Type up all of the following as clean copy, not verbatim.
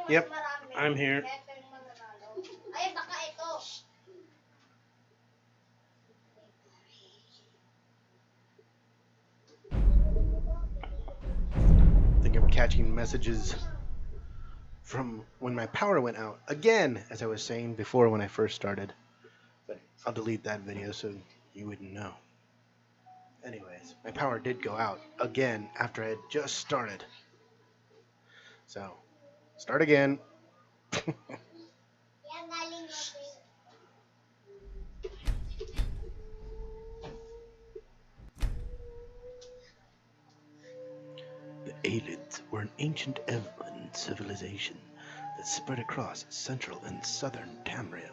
Yep, I'm here. I think I'm catching messages from when my power went out again, as I was saying before when I first started. But I'll delete that video so you wouldn't know. Anyways, my power did go out again after I had just started. So, start again. The Aelids were an ancient elven civilization that spread across central and southern Tamriel.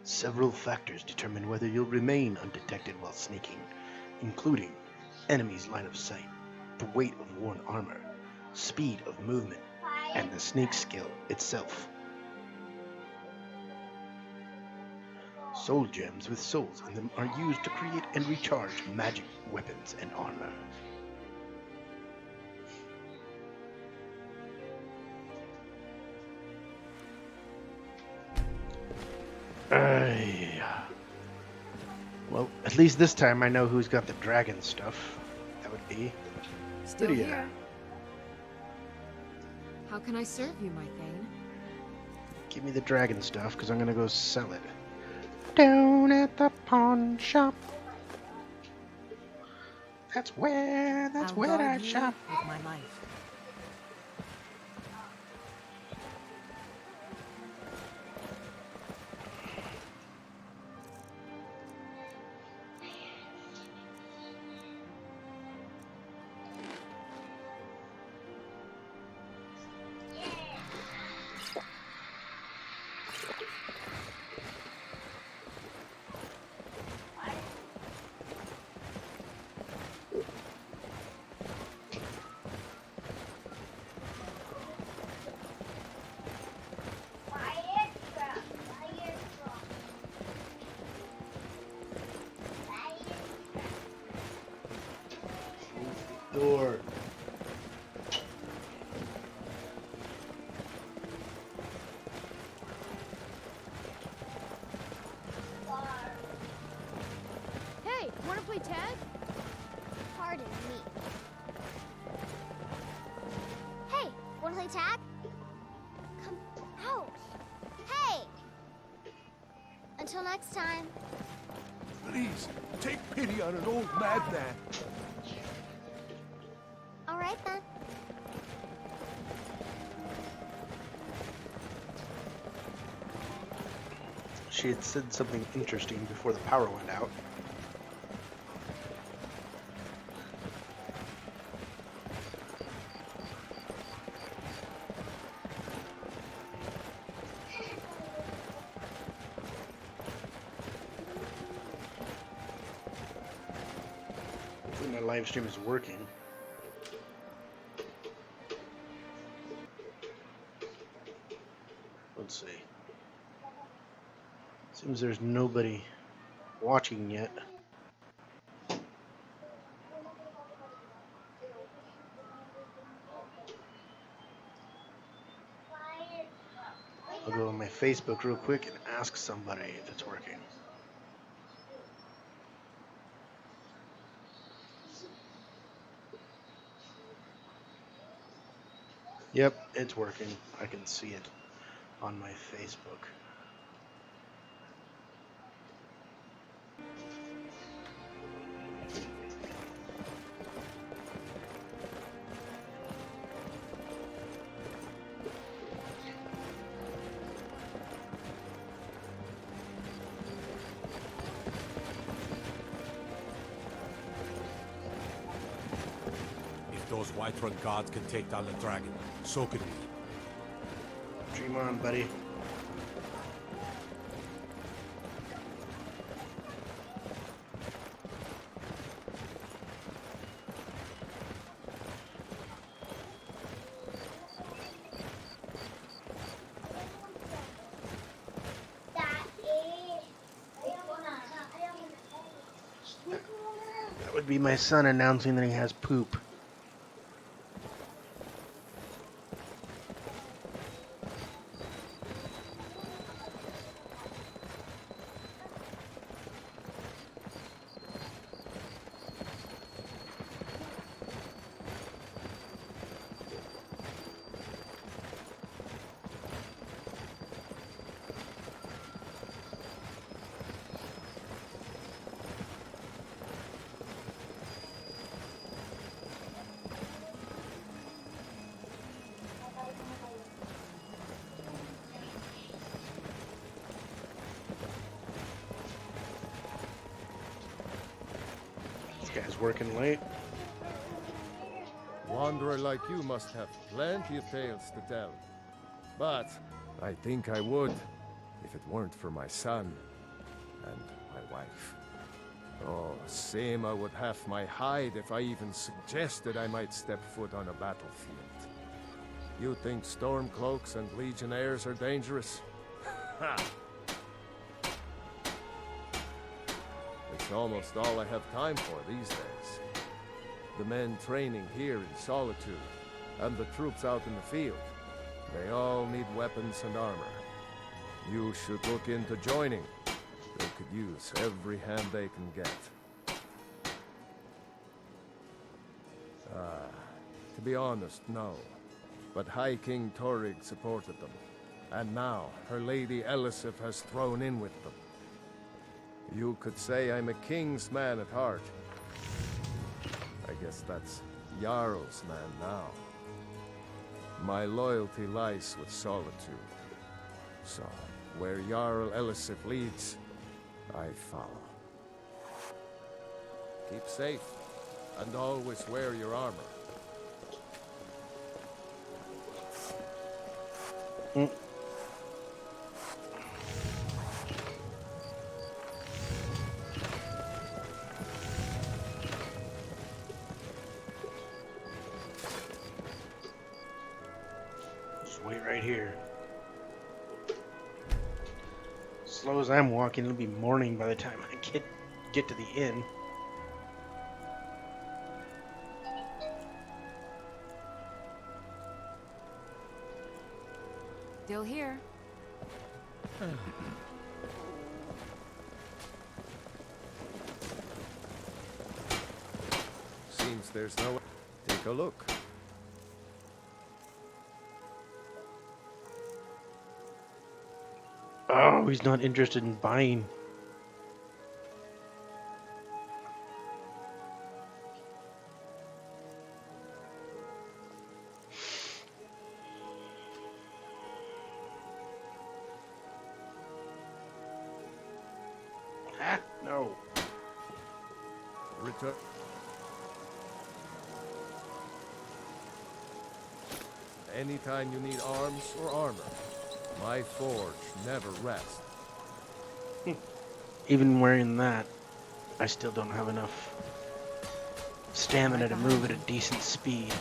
Several factors determine whether you'll remain undetected while sneaking, including enemies' line of sight, the weight of worn armor, speed of movement, and the sneak skill itself. Soul gems with souls in them are used to create and recharge magic weapons and armor. Well, at least this time I know who's got the dragon stuff. That would be Still Lydia. here. How can I serve you, my Thane? Give me the dragon stuff, because I'm going to go sell it. Down at the pawn shop. That's where I'll I guard you shop. with my life. Door. Hey, wanna play tag? Pardon me. Hey, wanna play tag? Come out. Hey! Until next time. Please, take pity on an old madman. All right then. She had said something interesting before the power went out. Hopefully my live stream is working. Let's see. Seems there's nobody watching yet. I'll go on my Facebook real quick and ask somebody if it's working. Yep, it's working. I can see it on my Facebook. If those Whiterun gods can take down the dragon, so can we. Dream on, buddy. would be my son announcing that he has poop. Guy's working late. Wanderer like you must have plenty of tales to tell. But I think I would if it weren't for my son and my wife. Oh, same I would have my hide if I even suggested I might step foot on a battlefield. You think Stormcloaks and Legionnaires are dangerous? Ha! It's almost all I have time for these days. The men training here in Solitude, and the troops out in the field, they all need weapons and armor. You should look into joining. They could use every hand they can get. To be honest, no. But High King Torrig supported them. And now, her Lady Elisif has thrown in with them. You could say I'm a king's man at heart. I guess that's Jarl's man now. My loyalty lies with Solitude. So, where Jarl Elisif leads, I follow. Keep safe, and always wear your armor. Just wait right here. Slow as I'm walking, it'll be morning by the time I get to the inn. Still here. Seems there's no... Take a look. Oh, he's not interested in buying. Ah, no. Return. Anytime you need arms or armor, my forge never rests. Even wearing that, I still don't have enough stamina to move at a decent speed.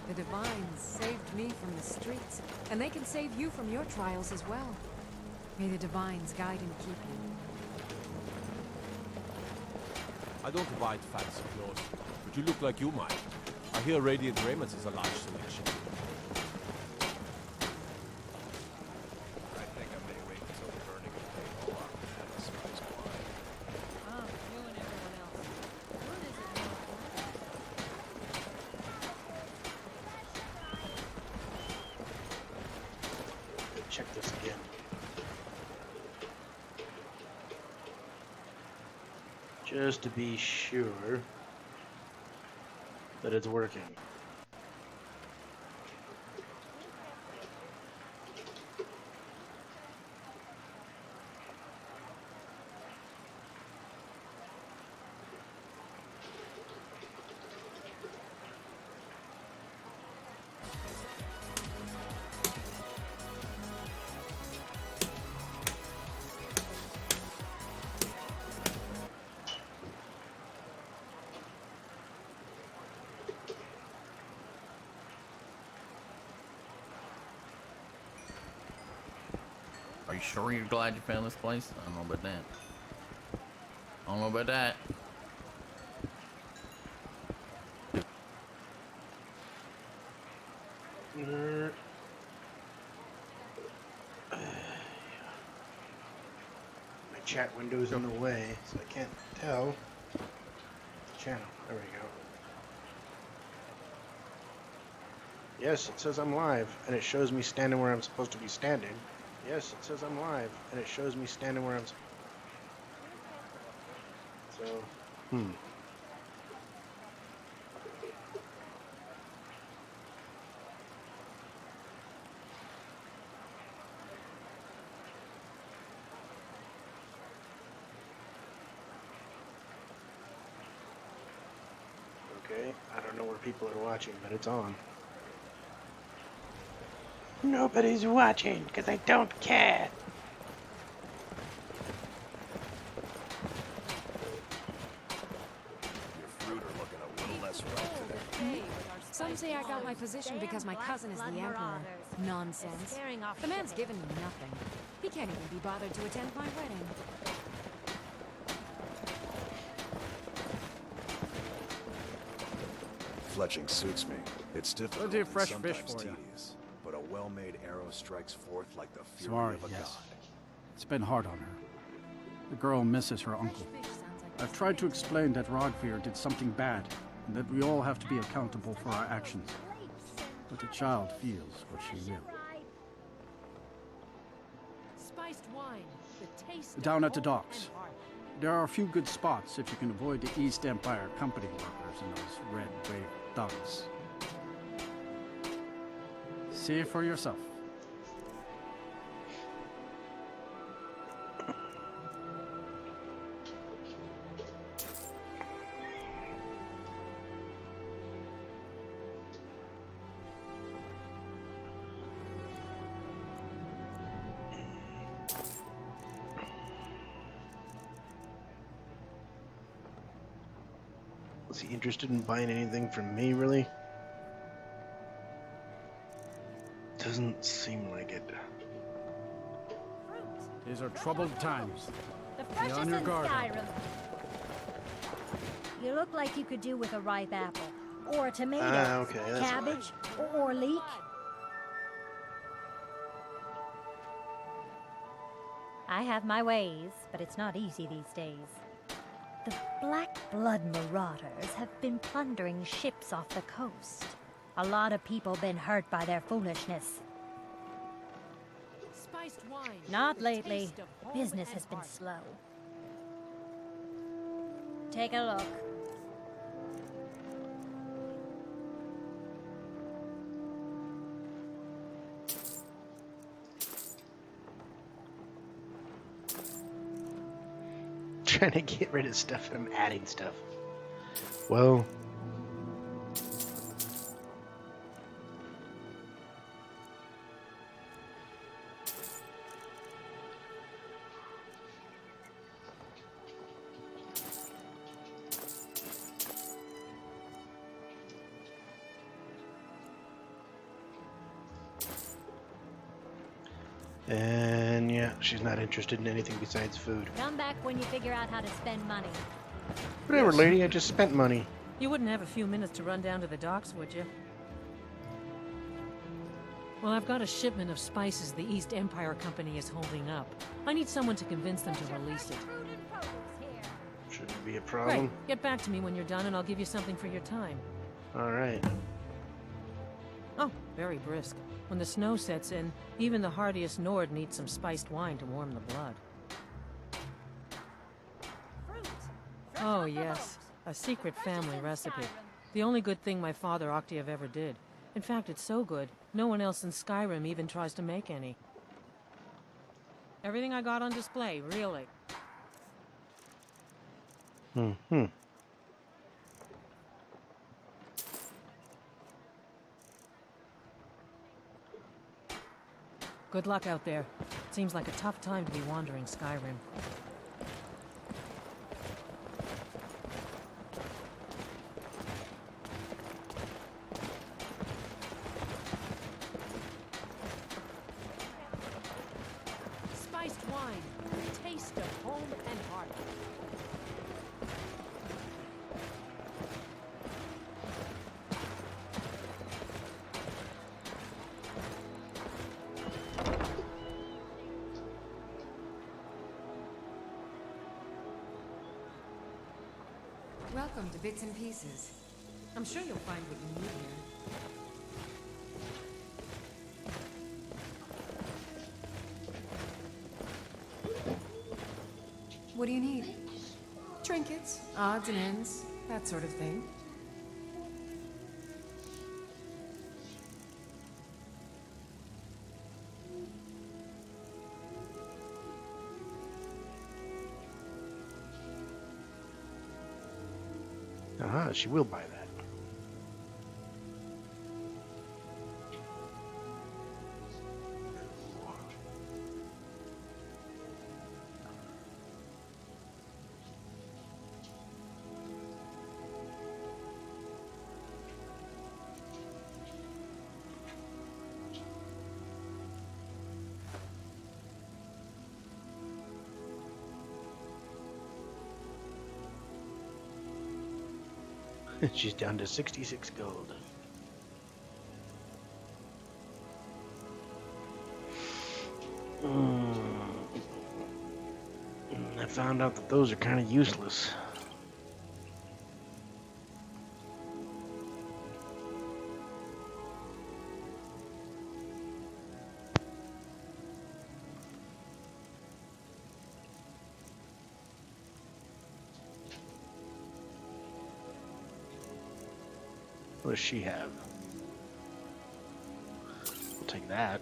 The Divines saved me from the streets, and they can save you from your trials as well. May the Divines guide and keep you. I don't provide fancy clothes, but you look like you might. I hear Radiant Raiments is a large selection. I think I may wait until the burning of the whole army and the spice quiet. You and everyone else. What is it? Check this again. Just to be sure that it's working. Are you sure you're glad you found this place? I don't know about that. I don't know about that. My chat window's in the way, so I can't tell the channel. There we go. Yes, it says I'm live, and it shows me standing where I'm supposed to be standing. Yes, it says I'm live, and it shows me standing where I'm so, Okay, I don't know where people are watching, but it's on. Nobody's watching, because I don't care. Your fruit are looking a little less ripe today. Some say I got my position because my cousin is the emperor. Nonsense. The man's given me nothing. He can't even be bothered to attend my wedding. Fletching suits me. It's difficult Plenty of and fresh fish sometimes for ya. tedious, but a well-made arrow strikes forth like the fury Sorry, of a yes. god. It's been hard on her. The girl misses her uncle. I've tried to explain that Rodfear did something bad, and that we all have to be accountable for our actions. But the child feels what she will. Spiced wine. The taste Down at the docks. There are a few good spots if you can avoid the East Empire Company workers and those red wave thugs. See for yourself. Was he interested in buying anything from me, really? Doesn't seem like it. These are troubled times. The Be freshest on in your guard. Skyrim. You look like you could do with a ripe apple. Or a tomato. Okay, that's cabbage. Or leek. I have my ways, but it's not easy these days. The Black Blood Marauders have been plundering ships off the coast. A lot of people been hurt by their foolishness. Spiced wine. Not The lately. taste of home Business and has been heart. slow. Take a look. Trying to get rid of stuff, I'm adding stuff. Well, and yeah, she's not interested in anything besides food. Come back when you figure out how to spend money. Whatever, lady, I just spent money. You wouldn't have a few minutes to run down to the docks, would you? Well, I've got a shipment of spices the East Empire Company is holding up. I need someone to convince them to release it. Shouldn't be a Right. problem. Get back to me when you're done and I'll give you something for your time. Alright. Oh, very brisk. When the snow sets in, even the hardiest Nord needs some spiced wine to warm the blood. Oh, yes. A secret family recipe. The only good thing my father Octave ever did. In fact, it's so good, no one else in Skyrim even tries to make any. Everything I got on display, really. Mm-hmm. Good luck out there. Seems like a tough time to be wandering Skyrim. Welcome to Bits and Pieces. I'm sure you'll find what you need here. What do you need? Trinkets, odds and ends, that sort of thing. Aha, she will buy that. She's down to 66 gold. I found out that those are kind of useless. What does she have? We'll take that.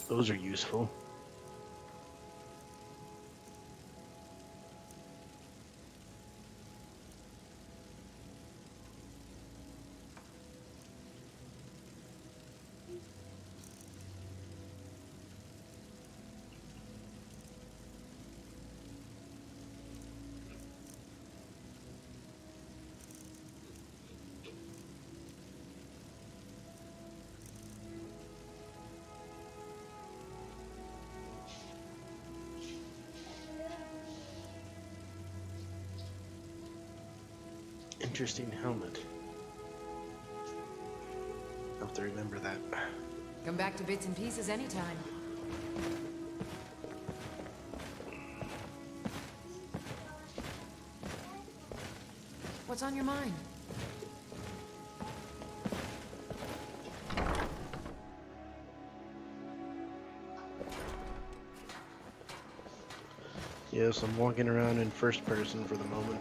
Those are useful. Interesting helmet. I'll have to remember that. Come back to Bits and Pieces anytime. What's on your mind? Yes, I'm walking around in first person for the moment.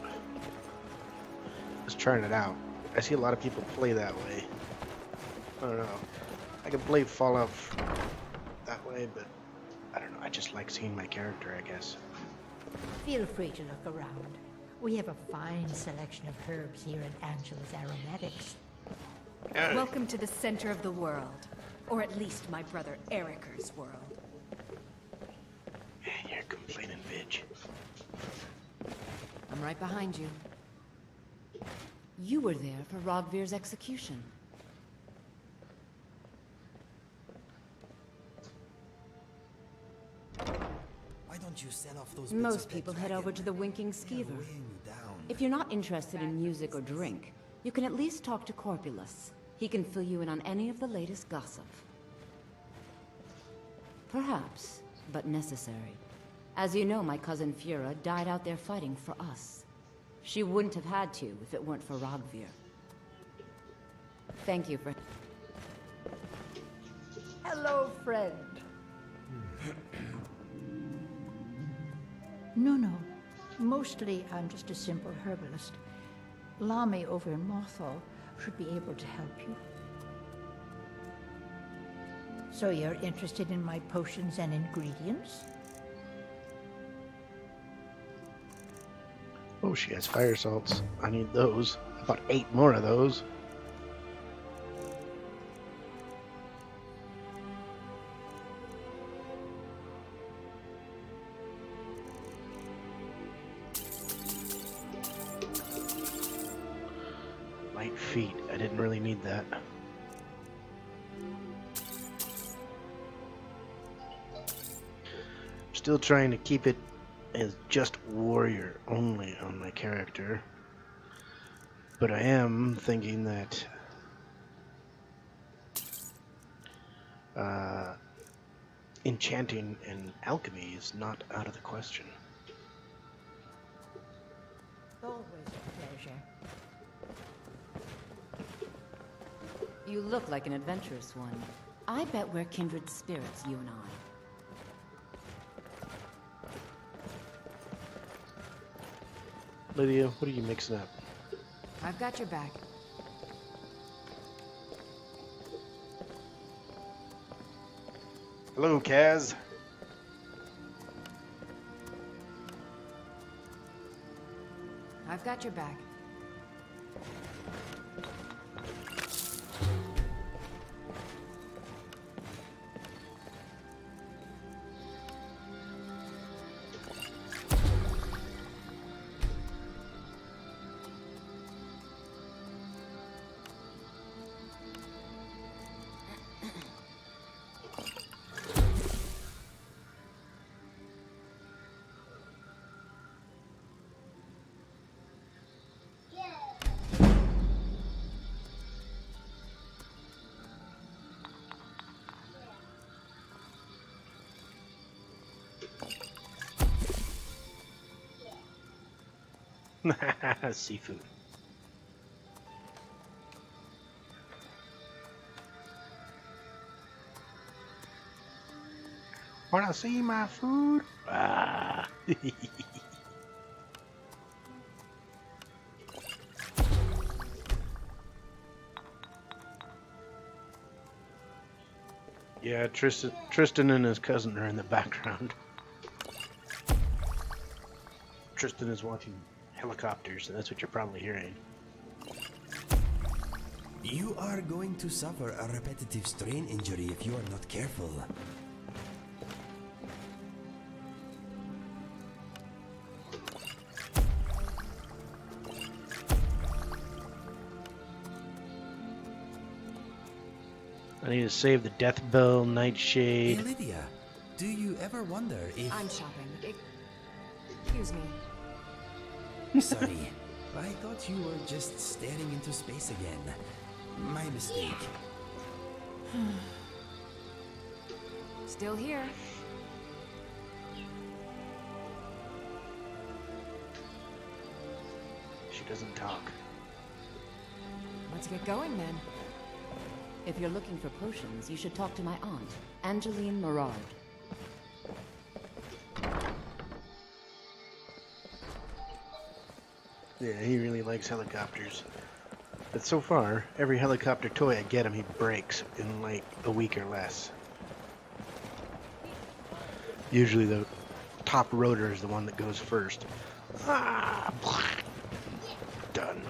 Just trying it out. I see a lot of people play that way. I don't know. I can play Fallout that way, but I don't know. I just like seeing my character, I guess. Feel free to look around. We have a fine selection of herbs here in Angela's Aromatics. Welcome to the center of the world. Or at least my brother Eriker's world. Hey, you're complaining, bitch. I'm right behind you. You were there for Rogvir's execution. Why don't you sell off those Most people head over to the Winking Skeever. If you're not interested in music or drink, you can at least talk to Corpulus. He can fill you in on any of the latest gossip. Perhaps, but necessary. As you know, my cousin Fura died out there fighting for us. She wouldn't have had to if it weren't for Rogvir. Thank you for... Hello, friend. No. Mostly, I'm just a simple herbalist. Lami over in Mothall should be able to help you. So you're interested in my potions and ingredients? Oh, she has fire salts. I need those. I bought 8 more of those. Light feet. I didn't really need that. Still trying to keep it as just warrior only on my character, but I am thinking that enchanting and alchemy is not out of the question. You look like an adventurous one. I bet we're kindred spirits, you and I. Lydia, what are you mixing up? I've got your back. Hello, Kaz. I've got your back. Seafood. Wanna see my food? Ah. Yeah, Tristan and his cousin are in the background. Tristan is watching helicopters, and that's what you're probably hearing. You are going to suffer a repetitive strain injury if you are not careful. I need to save the Death Bell, Nightshade. Hey Lydia, do you ever wonder if... I'm shopping. Excuse me. Sorry, I thought you were just staring into space again. My mistake. Still here. She doesn't talk. Let's get going then. If you're looking for potions, you should talk to my aunt, Angeline Morard. Yeah, he really likes helicopters. But so far, every helicopter toy I get him, he breaks in like a week or less. Usually the top rotor is the one that goes first. Ah, done.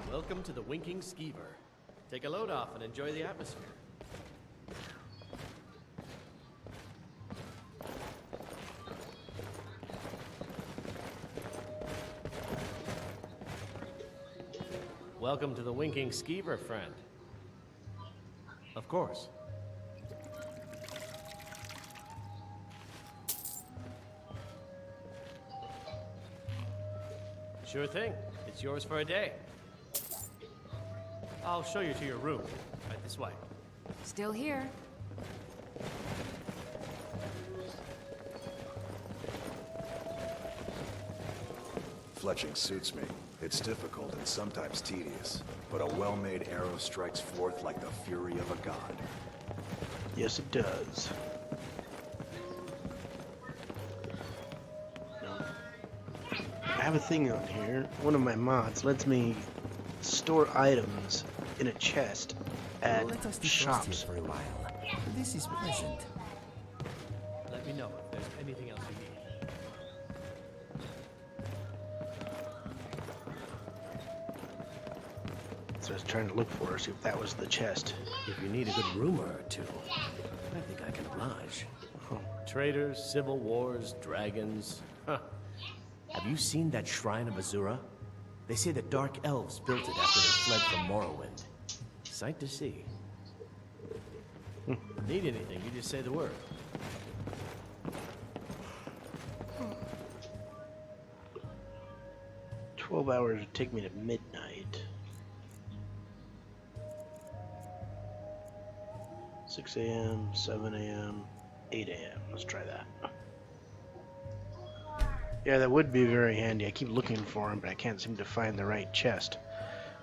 Welcome to the Winking Skeever. Take a load off and enjoy the atmosphere. Welcome to the Winking Skeever, friend. Of course. Sure thing. It's yours for a day. I'll show you to your room. Right this way. Still here. Fletching suits me. It's difficult and sometimes tedious, but a well-made arrow strikes forth like the fury of a god. Yes, it does. Now, I have a thing on here. One of my mods lets me store items in a chest at Let us shops. for a while. This is pleasant. Let me know if there's anything else you need. So I was trying to look for her, see if that was the chest. If you need a good rumor or two, I think I can oblige. Oh. Traders, civil wars, dragons. Huh. Have you seen that shrine of Azura? They say the Dark Elves built it after they fled from Morrowind. Sight to see. Need anything, you just say the word. 12 hours would take me to midnight. 6 a.m., 7 a.m., 8 a.m. Let's try that. Yeah, that would be very handy. I keep looking for him, but I can't seem to find the right chest.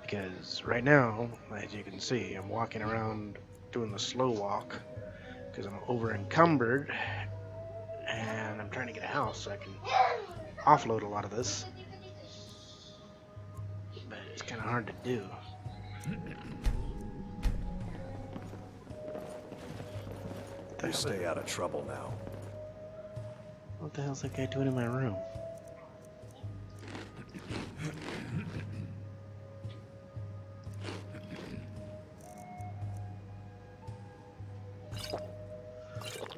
Because right now, as you can see, I'm walking around doing the slow walk because I'm over encumbered and I'm trying to get a house so I can offload a lot of this. But it's kind of hard to do. You stay out of trouble now. What the hell's that guy doing in my room?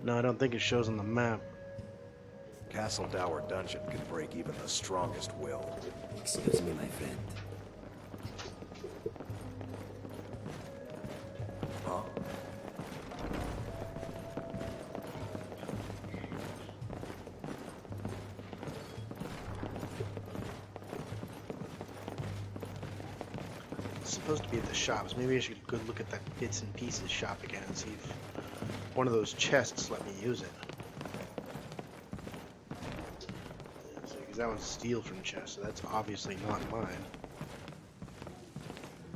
No, I don't think it shows on the map. Castle Dower Dungeon can break even the strongest will. Excuse me, my friend. Huh? It's supposed to be at the shops. Maybe I should go look at that bits and pieces shop again and see if one of those chests let me use it. Because that one's steel from chest, so that's obviously not mine.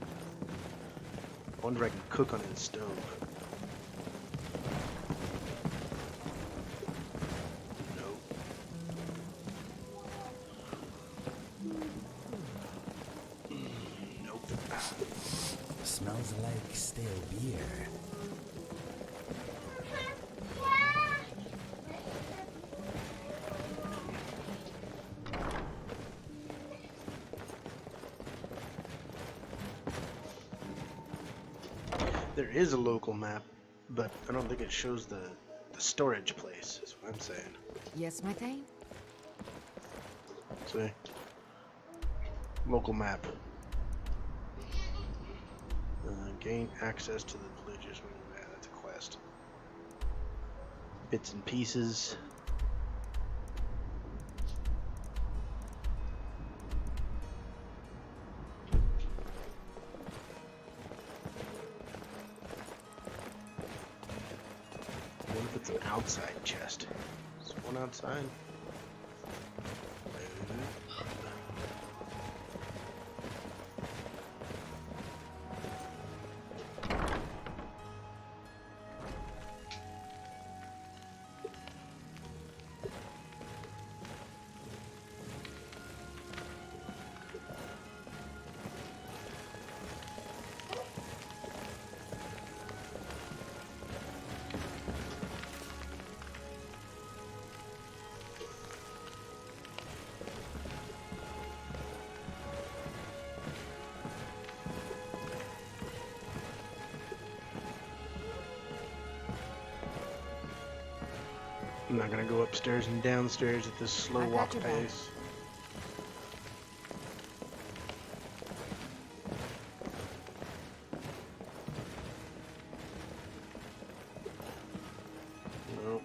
I wonder if I can cook on his stove. Nope. Smells like stale beer. There is a local map, but I don't think it shows the storage place, is what I'm saying. Yes, my thing? See? Local map. Gain access to the religious. Yeah, that's a quest. Bits and pieces. What if it's an outside chest? Is one outside? I'm not gonna go upstairs and downstairs at this slow walk pace. No.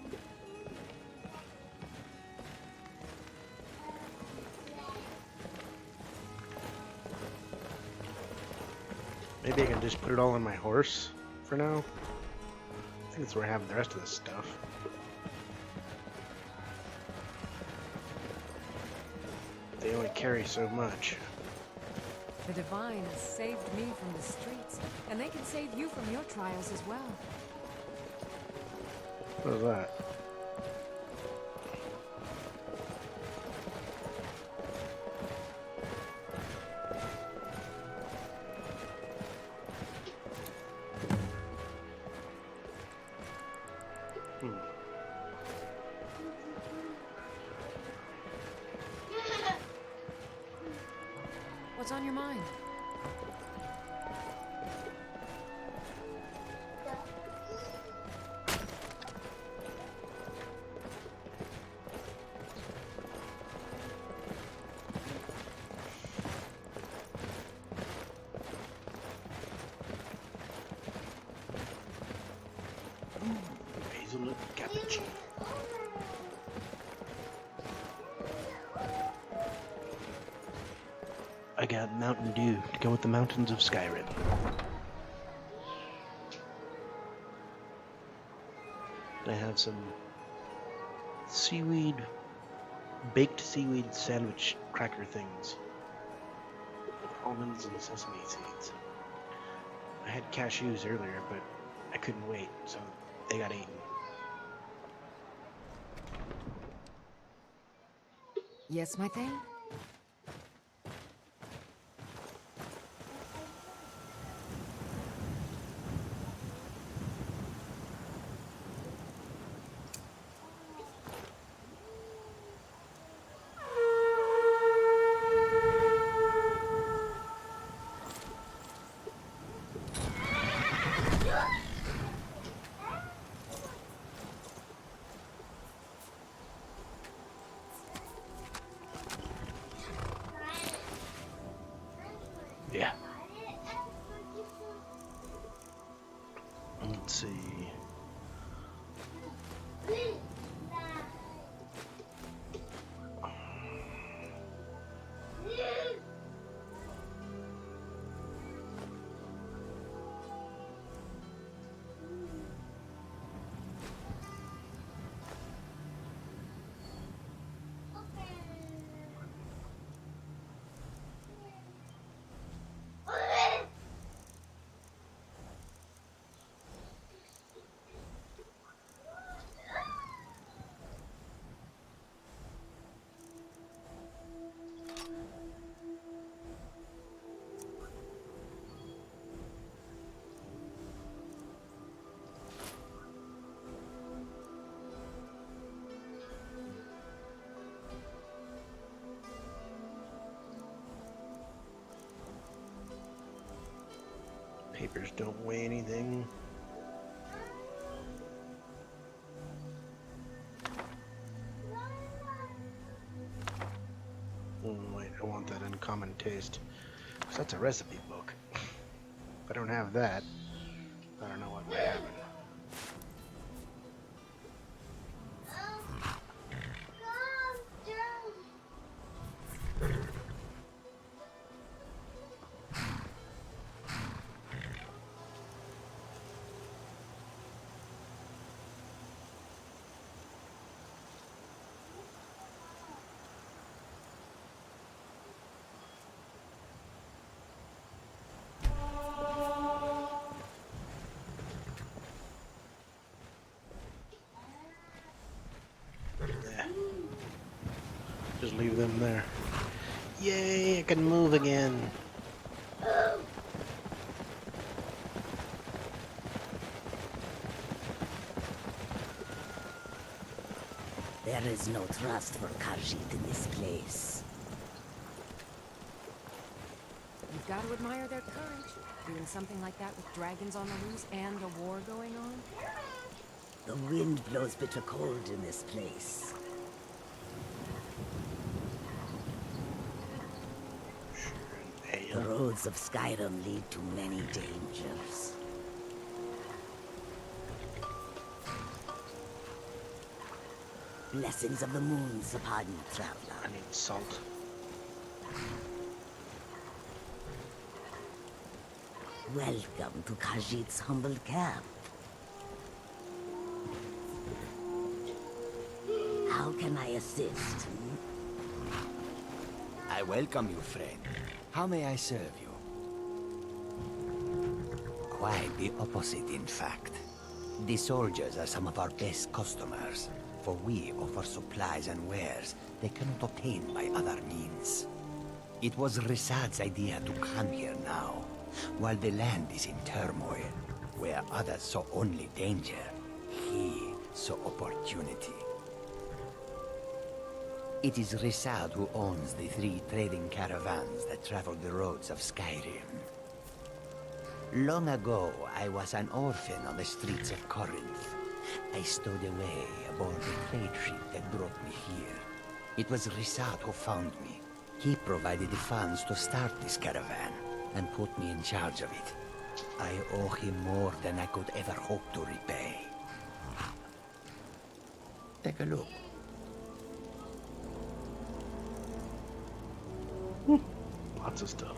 Maybe I can just put it all on my horse for now. I think that's where I have the rest of this stuff. They only carry so much. The Divines saved me from the streets, and they can save you from your trials as well. What is that? What's on your mind? I got Mountain Dew to go with the mountains of Skyrim. I have some baked seaweed sandwich cracker things with almonds and sesame seeds. I had cashews earlier, but I couldn't wait, so they got eaten. Yes, my thing? Yeah. Let's see. Papers don't weigh anything. Oh, wait, I want that uncommon taste. 'Cause that's a recipe book. If I don't have that, I don't know what might happen. Yeah. Just leave them there. Yay, I can move again. There is no trust for Khajiit in this place. You've got to admire their courage. Doing something like that with dragons on the loose and a war going on. The wind blows bitter cold in this place. The roads of Skyrim lead to many dangers. Blessings of the moons upon you, traveler. I need salt. Welcome to Khajiit's humble camp. How can I assist? I welcome you, friend. How may I serve you? Quite the opposite, in fact. The soldiers are some of our best customers, for we offer supplies and wares they cannot obtain by other means. It was Risad's idea to come here now, while the land is in turmoil, where others saw only danger, he saw opportunity. It is Risad who owns the 3 trading caravans that travel the roads of Skyrim. Long ago, I was an orphan on the streets of Corinth. I stowed away aboard the trade ship that brought me here. It was Risad who found me. He provided the funds to start this caravan and put me in charge of it. I owe him more than I could ever hope to repay. Take a look. lots of stuff.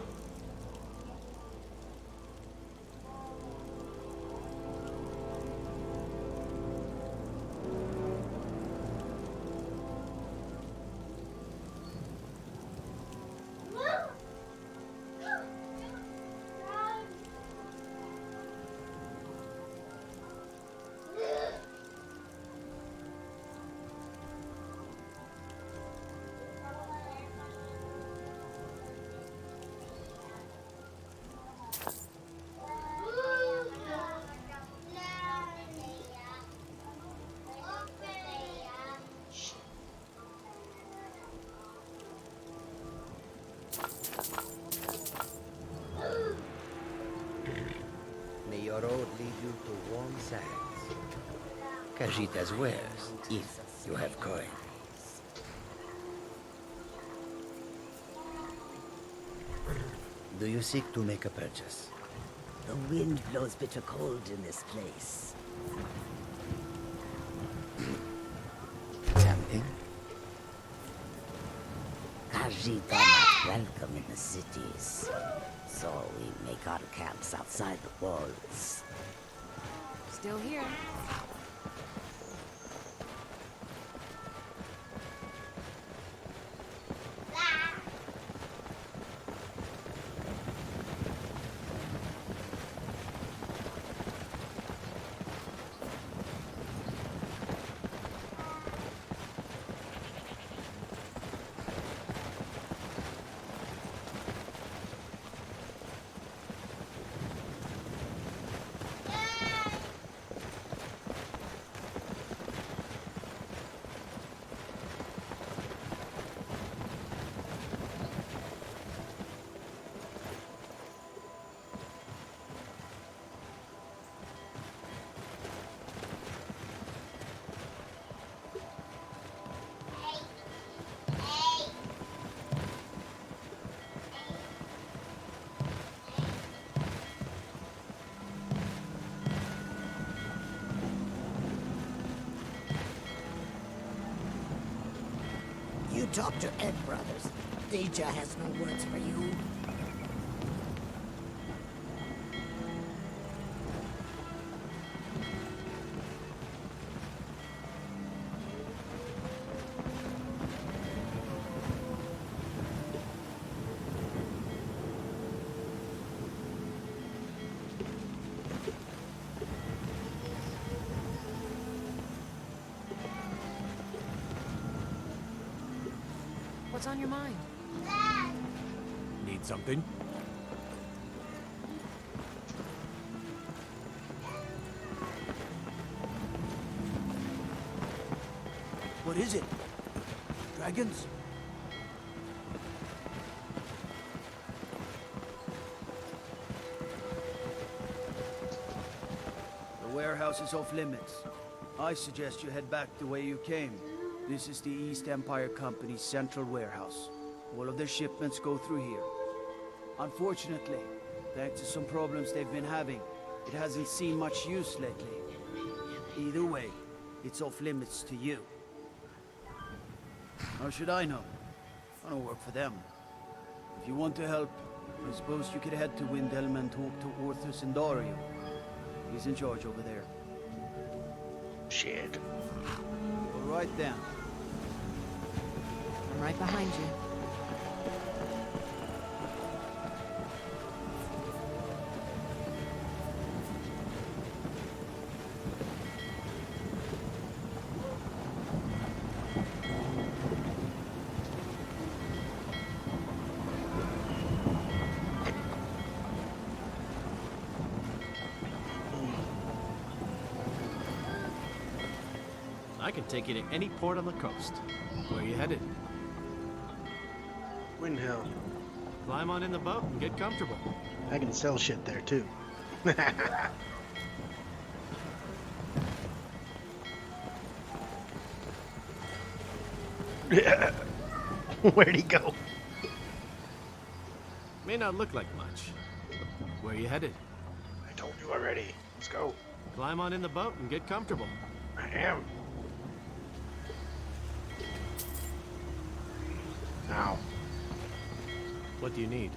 May your road lead you to warm sands. Kajita's wares, if you have coin. Do you seek to make a purchase? The wind blows bitter cold in this place. Something? Khajiit are not welcome in the cities, so we make our camps outside the walls. Still here. You talk to Ed Brothers. Deja has no words for you. What's on your mind? Need something? What is it? Dragons? The warehouse is off limits. I suggest you head back the way you came. This is the East Empire Company's central warehouse. All of their shipments go through here. Unfortunately, thanks to some problems they've been having, it hasn't seen much use lately. Either way, it's off limits to you. How should I know? I don't work for them. If you want to help, I suppose you could head to Windhelm and talk to Orthus and Dario. He's in charge over there. Shit. All right then. I'm right behind you. I can take you to any port on the coast. Where are you headed? Windhelm. Climb on in the boat and get comfortable. I can sell shit there too. Where'd he go? May not look like much. Where are you headed? I told you already. Let's go. Climb on in the boat and get comfortable. I am. Ow. What do you need?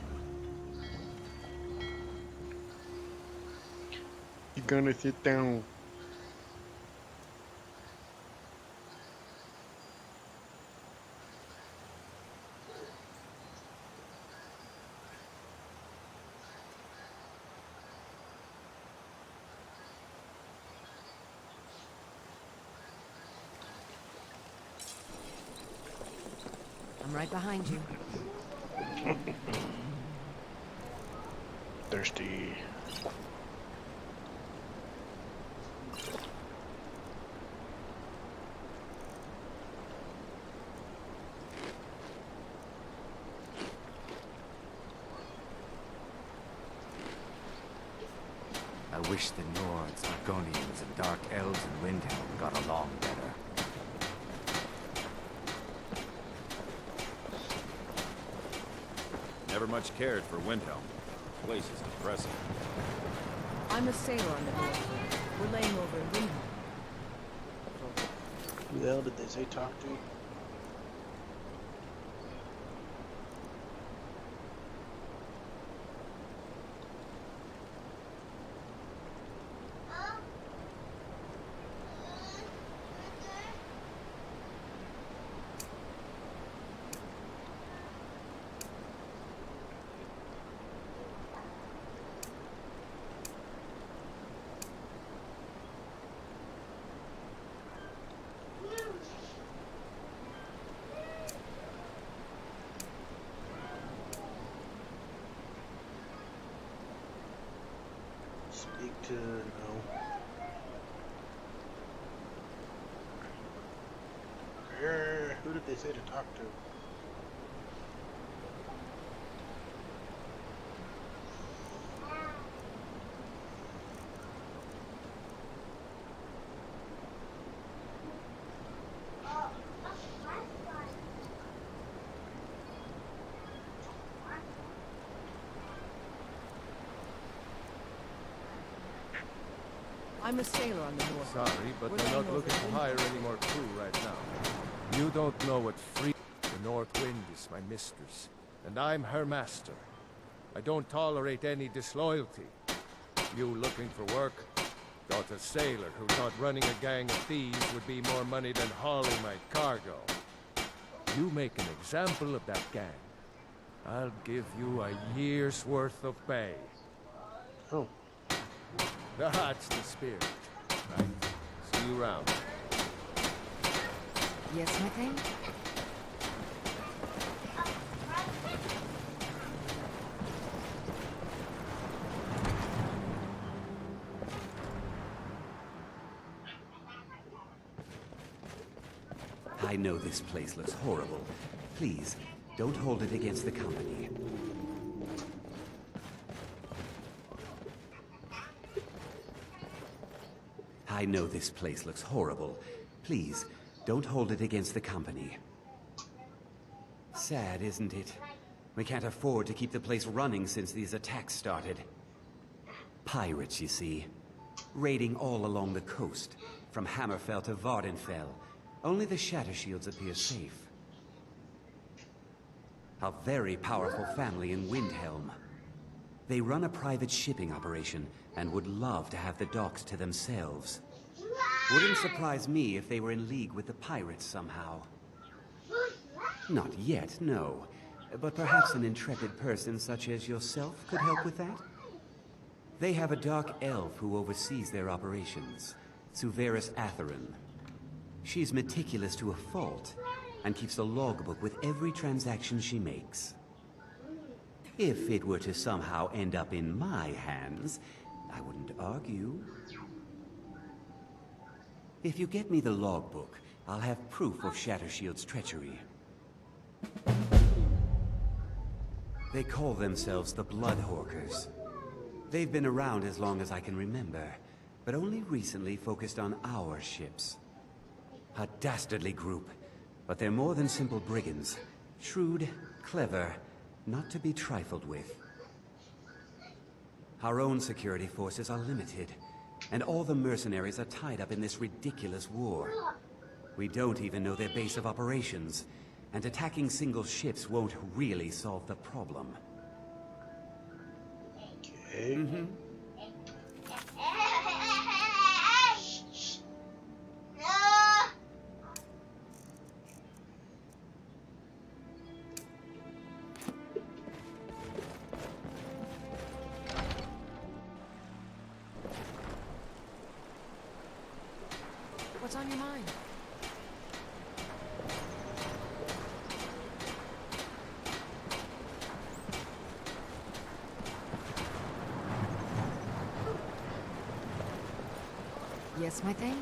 gonna sit down. I'm right behind you. Thirsty. I wish the Nords, Argonians, and Dark Elves in Windhelm got along better. Never much cared for Windhelm. The place is depressing. I'm a sailor on the North. We're laying over in Windhelm. Who the hell did they say talk to? Speak to no. Who did they say to talk to? I'm a sailor on the North. Sorry, but We're they're laying not over looking in to hire any more crew right now. You don't know what free... The North Wind is my mistress, and I'm her master. I don't tolerate any disloyalty. You looking for work? Got a sailor who thought running a gang of thieves would be more money than hauling my cargo. You make an example of that gang, I'll give you a year's worth of pay. Oh. That's the spirit. Right. See you around. Yes, my thing? I know this place looks horrible. Please, don't hold it against the company. I know this place looks horrible. Please, don't hold it against the company. Sad, isn't it? We can't afford to keep the place running since these attacks started. Pirates, you see. Raiding all along the coast, from Hammerfell to Vardenfell. Only the Shattershields appear safe. A very powerful family in Windhelm. They run a private shipping operation and would love to have the docks to themselves. Wouldn't surprise me if they were in league with the pirates somehow. Not yet, no. But perhaps an intrepid person such as yourself could help with that? They have a dark elf who oversees their operations, Suveris Atherin. She's meticulous to a fault, and keeps a logbook with every transaction she makes. If it were to somehow end up in my hands, I wouldn't argue. If you get me the logbook, I'll have proof of Shattershield's treachery. They call themselves the Bloodhawkers. They've been around as long as I can remember, but only recently focused on our ships. A dastardly group, but they're more than simple brigands. Shrewd, clever, not to be trifled with. Our own security forces are limited, and all the mercenaries are tied up in this ridiculous war. We don't even know their base of operations, and attacking single ships won't really solve the problem. Okay. this, my thing?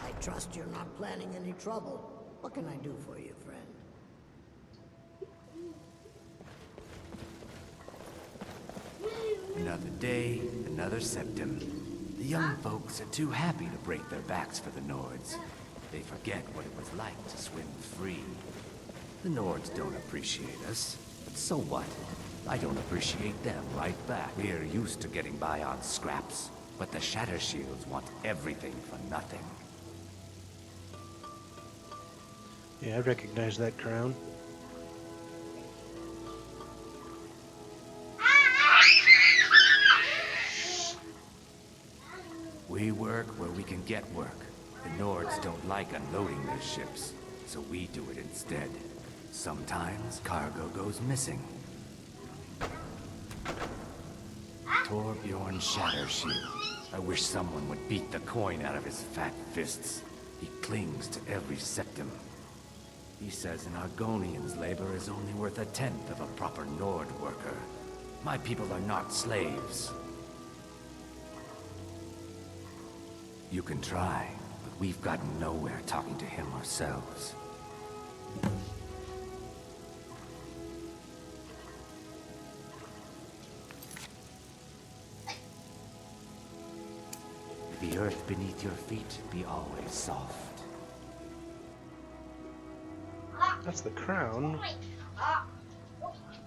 I trust you're not planning any trouble. What can I do for you, friend? Another day, another septum. The young folks are too happy to break their backs for the Nords. They forget what it was like to swim free. The Nords don't appreciate us, but so what? I don't appreciate them right back. We're used to getting by on scraps, but the Shatter Shields want everything for nothing. Yeah, I recognize that crown. We work where we can get work. The Nords don't like unloading their ships, so we do it instead. Sometimes cargo goes missing. Torbjorn Shattershield. I wish someone would beat the coin out of his fat fists. He clings to every septum. He says an Argonian's labor is only worth a tenth of a proper Nord worker. My people are not slaves. You can try, but we've gotten nowhere talking to him ourselves. The earth beneath your feet be always soft. That's the crown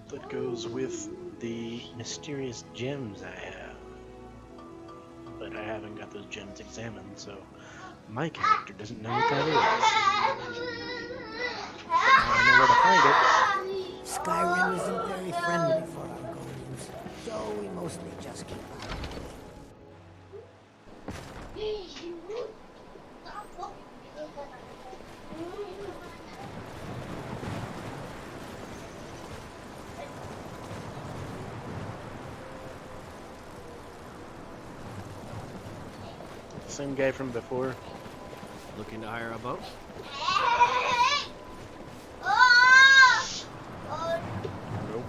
that goes with the mysterious gems I have. But I haven't got those gems examined, so my character doesn't know what that is. But now I know where to find it. Skyrim isn't very friendly for Argonians, so we mostly just keep out of Same guy from before. Looking to hire a boat? Nope.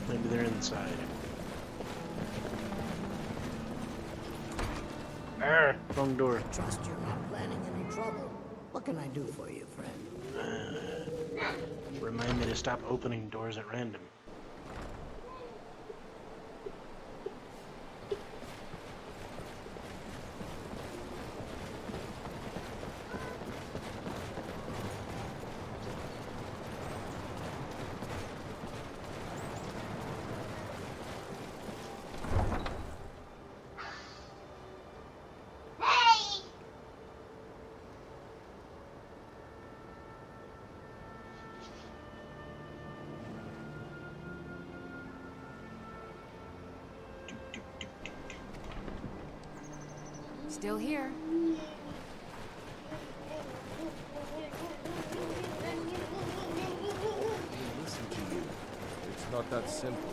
Maybe they're inside. Wrong door. Trust you're not planning any trouble. What can I do for you, friend? Remind me to stop opening doors at random. Still here. Listen to you. It's not that simple.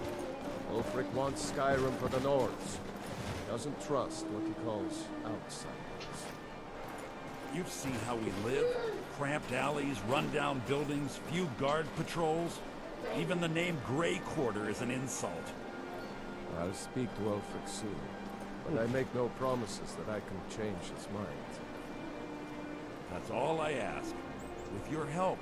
Ulfric wants Skyrim for the Nords. He doesn't trust what he calls outsiders. You've seen how we live. Cramped alleys, run-down buildings, few guard patrols. Even the name Grey Quarter is an insult. I'll speak to Ulfric soon, but I make no promises that I can change his mind. That's all I ask. With your help,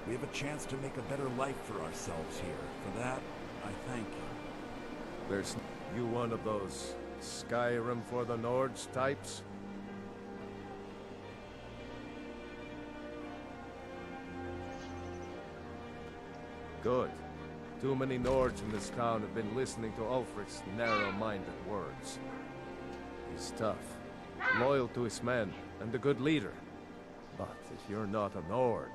we have a chance to make a better life for ourselves here. For that, I thank you. There's you one of those Skyrim for the Nords types? Good. Too many Nords in this town have been listening to Ulfric's narrow-minded words. He's tough, loyal to his men, and a good leader. But if you're not a Nord,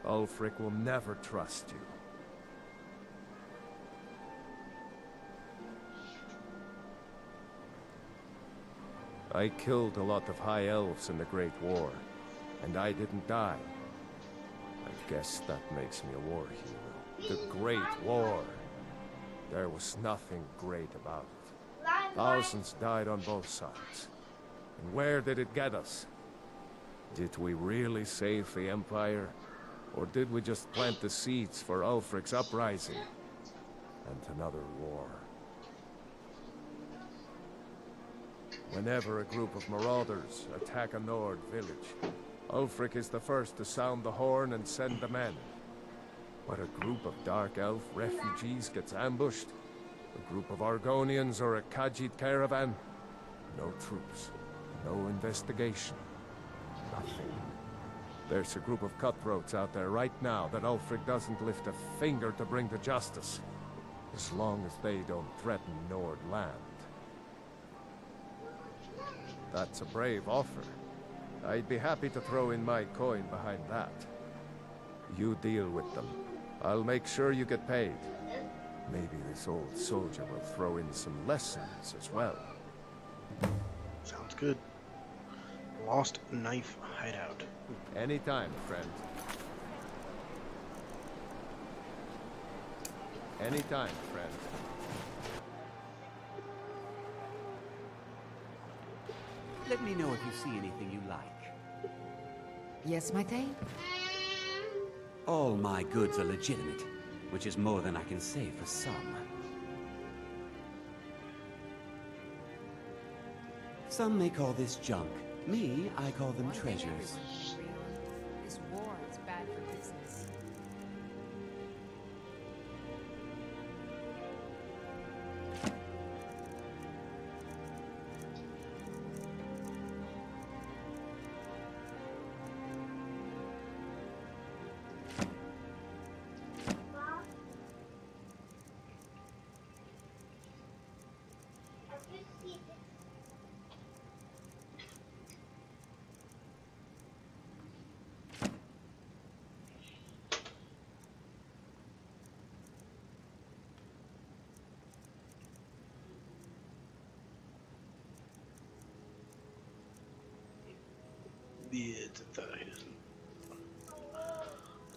Ulfric will never trust you. I killed a lot of High Elves in the Great War, and I didn't die. I guess that makes me a war hero. The Great War. There was nothing great about it. Thousands died on both sides. And where did it get us? Did we really save the Empire? Or did we just plant the seeds for Ulfric's uprising? And another war. Whenever a group of marauders attack a Nord village, Ulfric is the first to sound the horn and send the men. But a group of Dark Elf refugees gets ambushed, a group of Argonians or a Khajiit caravan, no troops, no investigation, nothing. There's a group of cutthroats out there right now that Ulfric doesn't lift a finger to bring to justice, as long as they don't threaten Nord land. That's a brave offer. I'd be happy to throw in my coin behind that. You deal with them. I'll make sure you get paid. Maybe this old soldier will throw in some lessons as well. Sounds good. Lost Knife Hideout. Anytime, friend. Anytime, friend. Let me know if you see anything you like. Yes, my thane? All my goods are legitimate, which is more than I can say for some. Some may call this junk. Me, I call them treasures. This war is bad for business.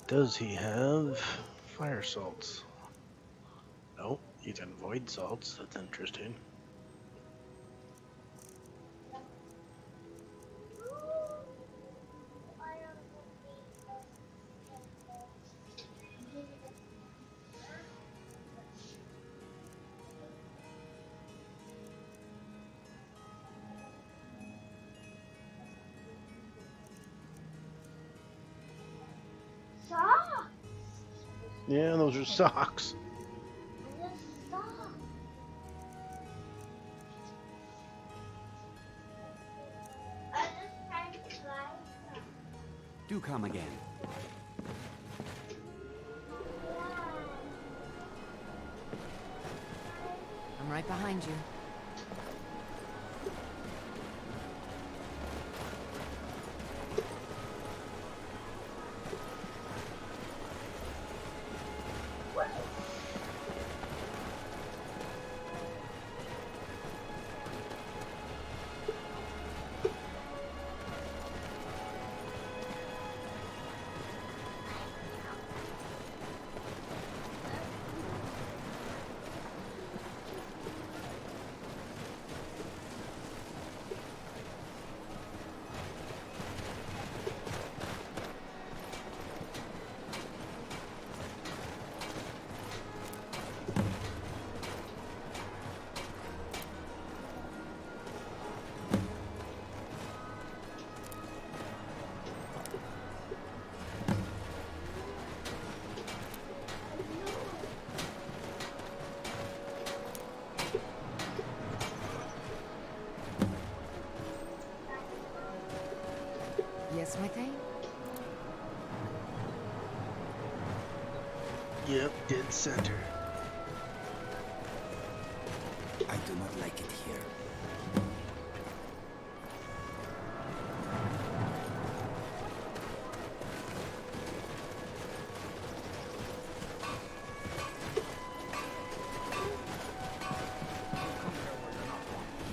Does he have fire salts? No, he's got void salts. That's interesting. Yeah, those are socks. Do come again. I'm right behind you. Yes, my thane? Yep, dead center. I do not like it here.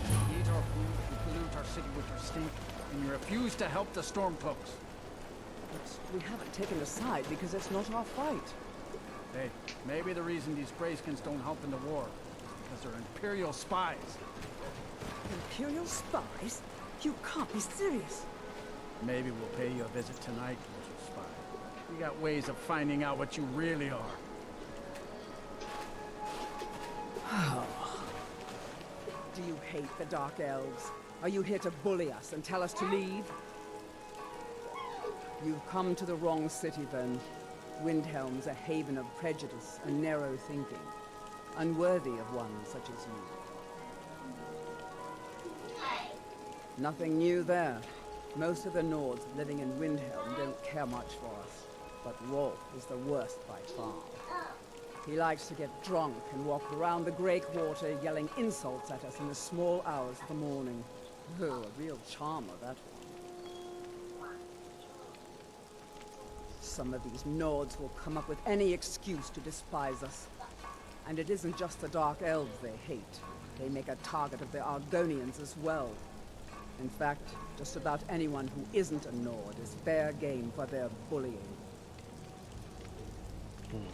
You eat our food, you pollute our city with your stink, and you refuse to help the Stormcloaks. We haven't taken a side because it's not our fight. Hey, maybe the reason these Greyskins don't help in the war is because they're Imperial spies. Imperial spies? You can't be serious. Maybe we'll pay you a visit tonight, little spy. We got ways of finding out what you really are. Do you hate the Dark Elves? Are you here to bully us and tell us to leave? You've come to the wrong city, then. Windhelm's a haven of prejudice and narrow thinking, unworthy of one such as you. Nothing new there. Most of the Nords living in Windhelm don't care much for us, but Rolf is the worst by far. He likes to get drunk and walk around the Grey Quarter yelling insults at us in the small hours of the morning. Oh, a real charmer, that one. Some of these Nords will come up with any excuse to despise us. And it isn't just the Dark Elves they hate. They make a target of the Argonians as well. In fact, just about anyone who isn't a Nord is fair game for their bullying.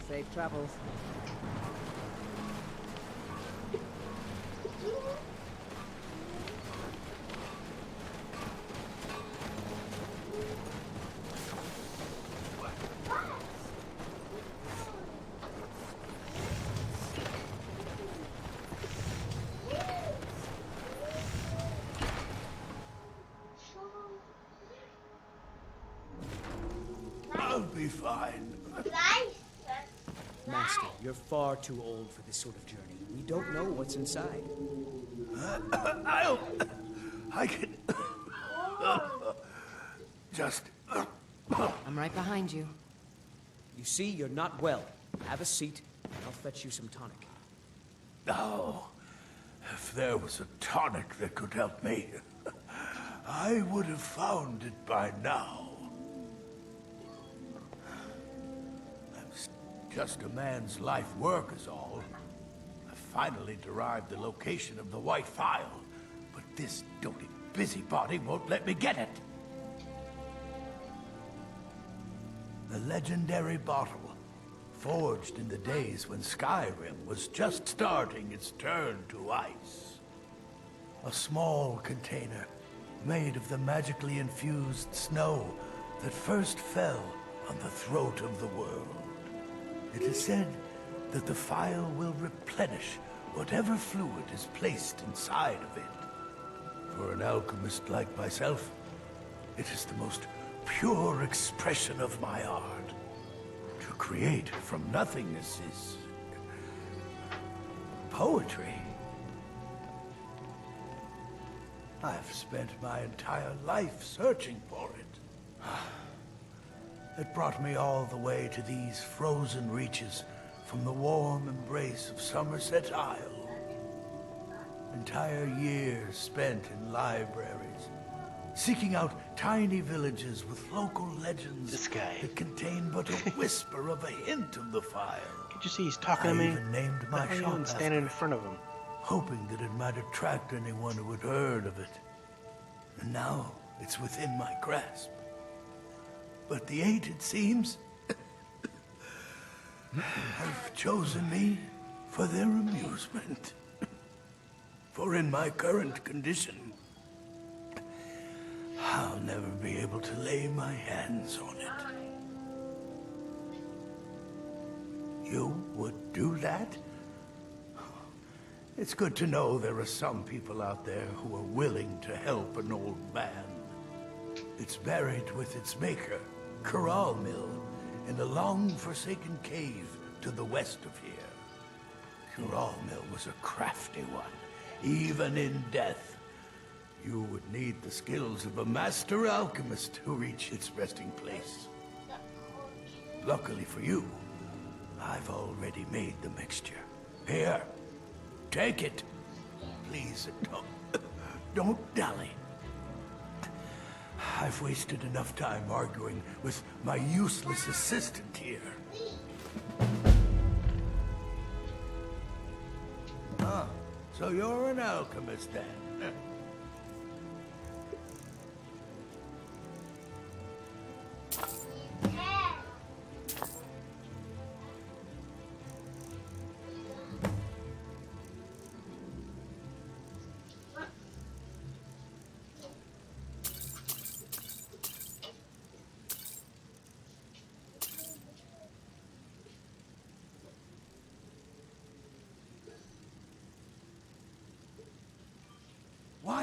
Safe travels. I'll be fine. Master, you're far too old for this sort of journey. We don't know what's inside. I can... just... I'm right behind you. You see, you're not well. Have a seat, and I'll fetch you some tonic. Oh, if there was a tonic that could help me, I would have found it by now. Just a man's life work is all. I finally derived the location of the White Phial, but this doting busybody won't let me get it. The legendary bottle, forged in the days when Skyrim was just starting its turn to ice. A small container made of the magically infused snow that first fell on the throat of the world. It is said that the phial will replenish whatever fluid is placed inside of it. For an alchemist like myself, it is the most pure expression of my art. To create from nothingness is... poetry. I've spent my entire life searching for it. It brought me all the way to these frozen reaches from the warm embrace of Somerset Isle. Entire years spent in libraries, seeking out tiny villages with local legends that contain but a whisper of a hint of the phial. Can't you see he's talking to me? I even named my shop standing in front of him, hoping that it might attract anyone who had heard of it. And now it's within my grasp. But the eight, it seems, have chosen me for their amusement. For in my current condition, I'll never be able to lay my hands on it. You would do that? It's good to know there are some people out there who are willing to help an old man. It's buried with its maker, Corral Mill, in a long-forsaken cave to the west of here. Corral Mill was a crafty one, even in death. You would need the skills of a master alchemist to reach its resting place. Luckily for you, I've already made the mixture. Here, take it. Please, don't dally. I've wasted enough time arguing with my useless assistant here. Ah, so you're an alchemist then?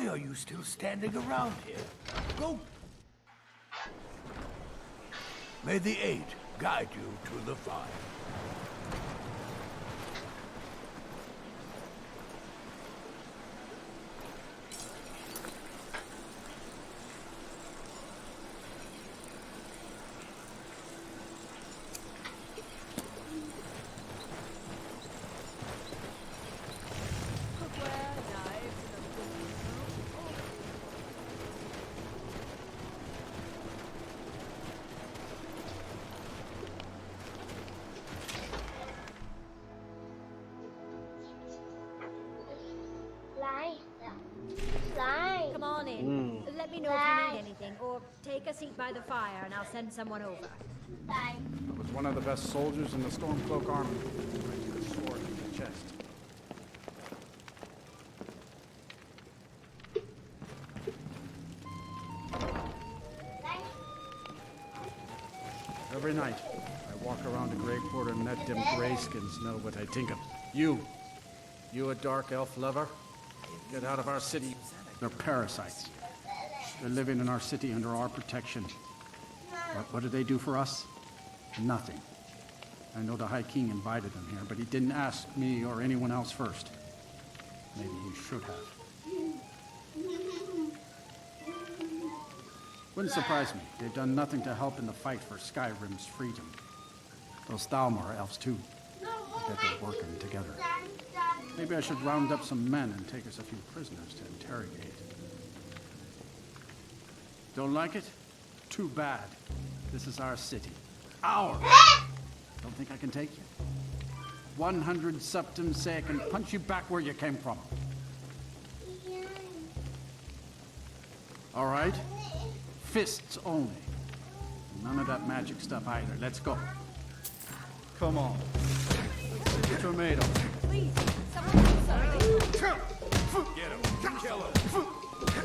Why are you still standing around here? Go! May the Eight guide you to the fire. Come on in. Let me know if you need anything, or take a seat by the fire and I'll send someone over. I was one of the best soldiers in the Stormcloak army. I took a sword in the chest. Every night, I walk around the Grey Quarter and let them Greyskins know what I think of you. You a dark elf lover? Get out of our city. They're parasites. They're living in our city under our protection. What do they do for us? Nothing. I know the High King invited them here, but he didn't ask me or anyone else first. Maybe he should have. Wouldn't surprise me. They've done nothing to help in the fight for Skyrim's freedom. Those Thalmor elves, too. I bet they're working together. Maybe I should round up some men and take us a few prisoners to interrogate. Don't like it? Too bad. This is our city. Ours! Don't think I can take you? 100 septums say I can punch you back where you came from. All right? Fists only. None of that magic stuff either. Let's go. Come on. Tomato. Please, someone do something. Get him. Kill him.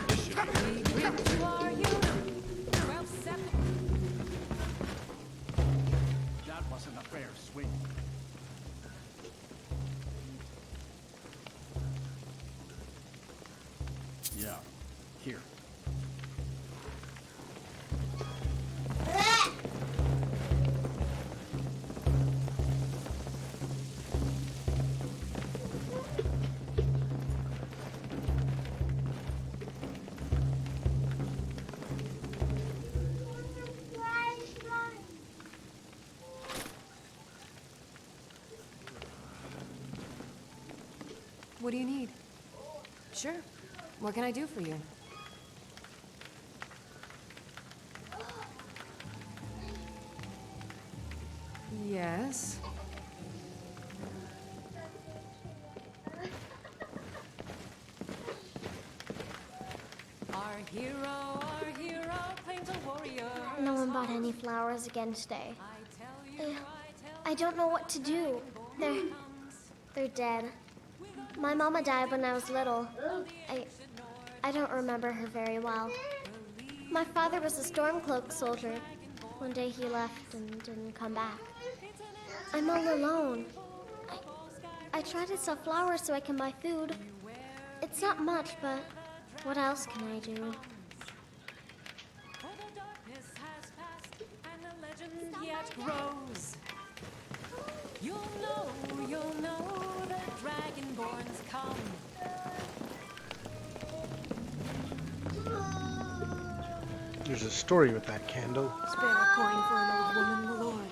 This should be good. Who are you? 12-7. That wasn't a fair swing. Yeah. Here. What do you need? Sure. What can I do for you? Yes. Our hero, paint a warrior. No one bought any flowers again today. I don't know what to do. They're dead. My mama died when I was little. I don't remember her very well. My father was a Stormcloak soldier. One day he left and didn't come back. I'm all alone. I try to sell flowers so I can buy food. It's not much, but what else can I do? Yet grows. You'll know the Dragonborn's come. There's a story with that candle. Spare a coin for an old woman, my lord.